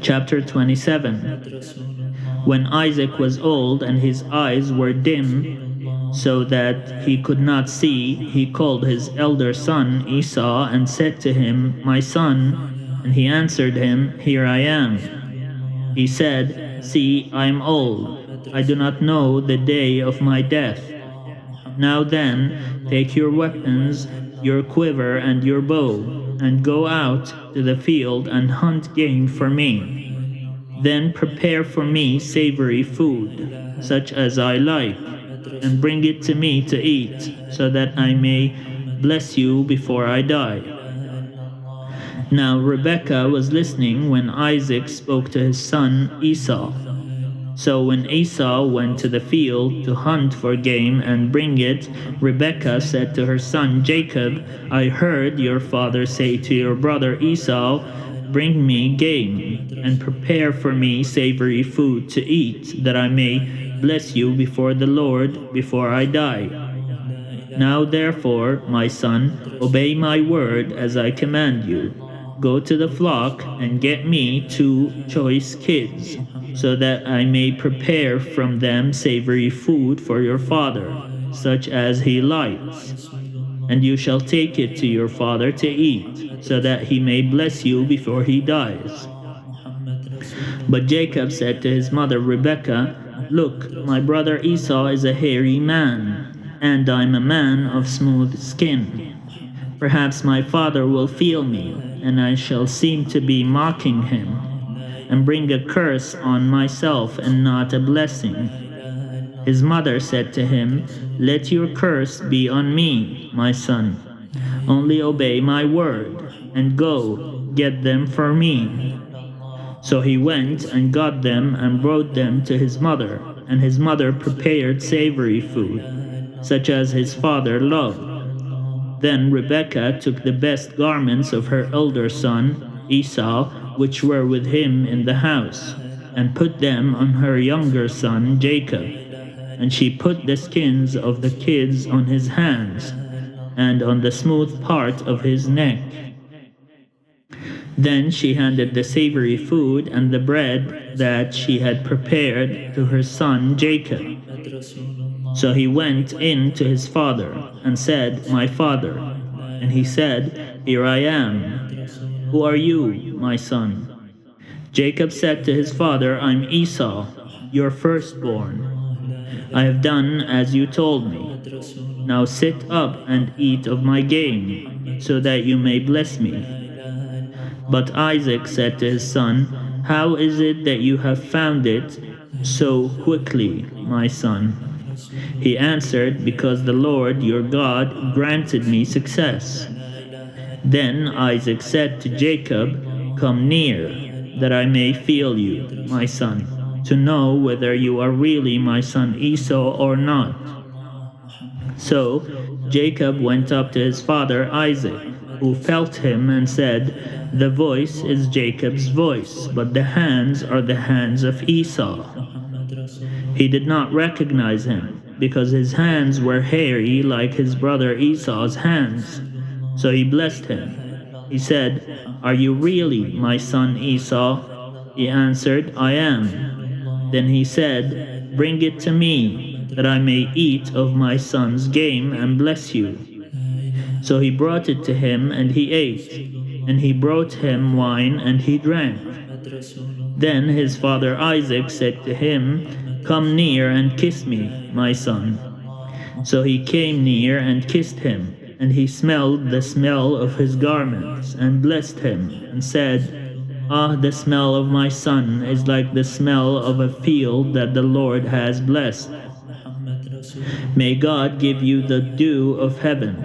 Chapter 27. When Isaac was old and his eyes were dim, so that he could not see, he called his elder son Esau and said to him, "My son." And he answered him, "Here I am." He said, "See, I am old. I do not know the day of my death. Now then, take your weapons, your quiver and your bow, and go out to the field and hunt game for me. Then prepare for me savory food, such as I like, and bring it to me to eat, so that I may bless you before I die." Now Rebekah was listening when Isaac spoke to his son Esau. So when Esau went to the field to hunt for game and bring it, Rebekah said to her son Jacob, "I heard your father say to your brother Esau, 'Bring me game, and prepare for me savory food to eat, that I may bless you before the Lord before I die.' Now therefore, my son, obey my word as I command you. Go to the flock and get me 2 choice kids, so that I may prepare from them savory food for your father, such as he likes. And you shall take it to your father to eat, so that he may bless you before he dies." But Jacob said to his mother Rebekah, "Look, my brother Esau is a hairy man, and I'm a man of smooth skin. Perhaps my father will feel me, and I shall seem to be mocking him, and bring a curse on myself and not a blessing." His mother said to him, "Let your curse be on me, my son. Only obey my word, and go, get them for me." So he went and got them and brought them to his mother, and his mother prepared savory food, such as his father loved. Then Rebekah took the best garments of her elder son, Esau, which were with him in the house, and put them on her younger son, Jacob. And she put the skins of the kids on his hands, and on the smooth part of his neck. Then she handed the savory food and the bread that she had prepared to her son Jacob. So he went in to his father and said, "My father." And he said, "Here I am." "Who are you, my son?" Jacob said to his father, "I'm Esau, your firstborn. I have done as you told me. Now sit up and eat of my game, so that you may bless me." But Isaac said to his son, "How is it that you have found it so quickly, my son?" He answered, "Because the Lord your God granted me success." Then Isaac said to Jacob, "Come near, that I may feel you, my son, to know whether you are really my son Esau or not." So Jacob went up to his father Isaac, who felt him and said, "The voice is Jacob's voice, but the hands are the hands of Esau." He did not recognize him, because his hands were hairy like his brother Esau's hands. So he blessed him. He said, "Are you really my son Esau?" He answered, "I am." Then he said, "Bring it to me, that I may eat of my son's game and bless you." So he brought it to him, and he ate. And he brought him wine, and he drank. Then his father Isaac said to him, "Come near and kiss me, my son." So he came near and kissed him, and he smelled the smell of his garments, and blessed him, and said, "Ah, the smell of my son is like the smell of a field that the Lord has blessed. May God give you the dew of heaven,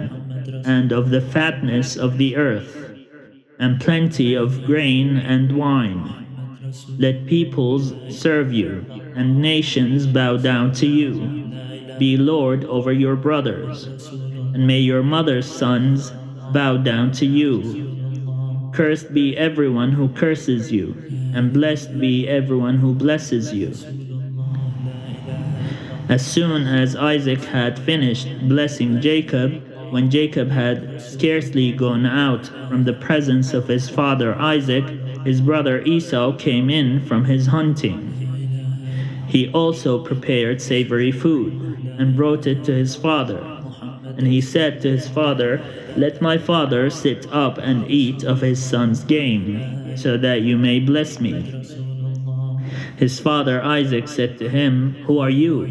and of the fatness of the earth, and plenty of grain and wine. Let peoples serve you, and nations bow down to you. Be Lord over your brothers, and may your mother's sons bow down to you. Cursed be everyone who curses you, and blessed be everyone who blesses you." As soon as Isaac had finished blessing Jacob, when Jacob had scarcely gone out from the presence of his father Isaac, his brother Esau came in from his hunting. He also prepared savory food and brought it to his father. And he said to his father, "Let my father sit up and eat of his son's game, so that you may bless me." His father Isaac said to him, "Who are you?"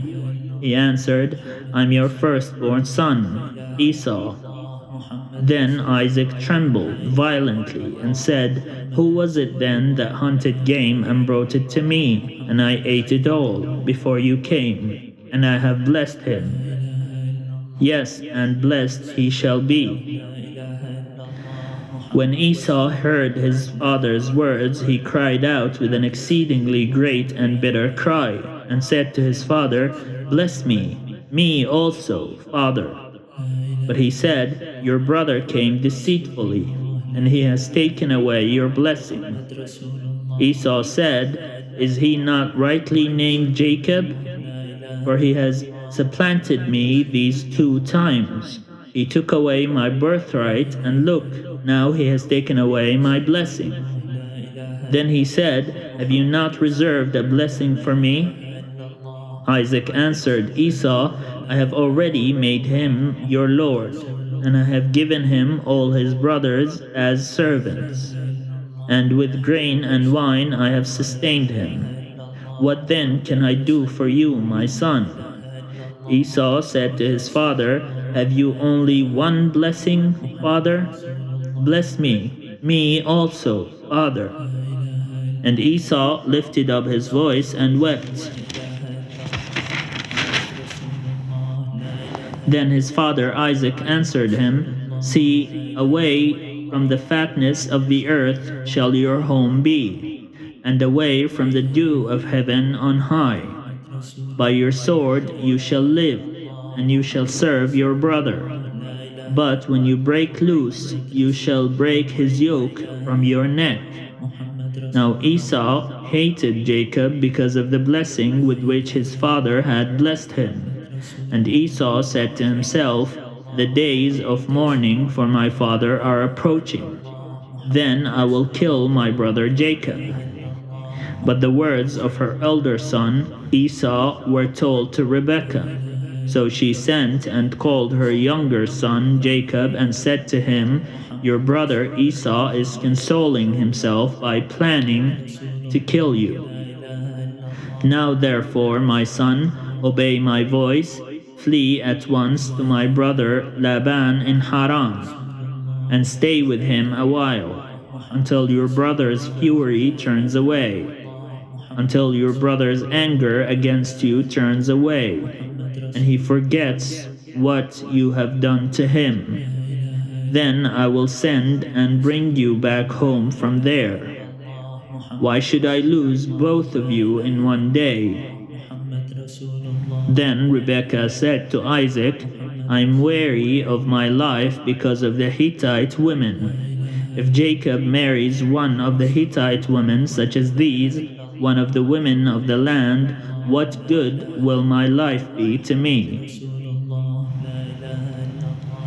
He answered, "I'm your firstborn son, Esau." Then Isaac trembled violently and said, "Who was it then that hunted game and brought it to me? And I ate it all before you came, and I have blessed him. Yes, and blessed he shall be." When Esau heard his father's words, he cried out with an exceedingly great and bitter cry, and said to his father, "Bless me also, father." But he said, "Your brother came deceitfully, and he has taken away your blessing." Esau said, "Is he not rightly named Jacob? For he has supplanted me these 2 times. He took away my birthright, and look, now he has taken away my blessing." Then he said, "Have you not reserved a blessing for me?" Isaac answered Esau, "I have already made him your lord, and I have given him all his brothers as servants, and with grain and wine I have sustained him. What then can I do for you, my son?" Esau said to his father, "Have you only one blessing, father? Bless me also, father." And Esau lifted up his voice and wept. Then his father Isaac answered him, "See, away from the fatness of the earth shall your home be, and away from the dew of heaven on high. By your sword you shall live, and you shall serve your brother. But when you break loose, you shall break his yoke from your neck." Now Esau hated Jacob because of the blessing with which his father had blessed him. And Esau said to himself, "The days of mourning for my father are approaching. Then I will kill my brother Jacob." But the words of her elder son Esau were told to Rebekah. So she sent and called her younger son Jacob and said to him, "Your brother Esau is consoling himself by planning to kill you. Now therefore, my son, obey my voice, flee at once to my brother Laban in Haran, and stay with him a while, until your brother's fury turns away, until your brother's anger against you turns away, and he forgets what you have done to him. Then I will send and bring you back home from there. Why should I lose both of you in one day?" Then Rebekah said to Isaac, "I am weary of my life because of the Hittite women. If Jacob marries one of the Hittite women such as these, one of the women of the land, what good will my life be to me?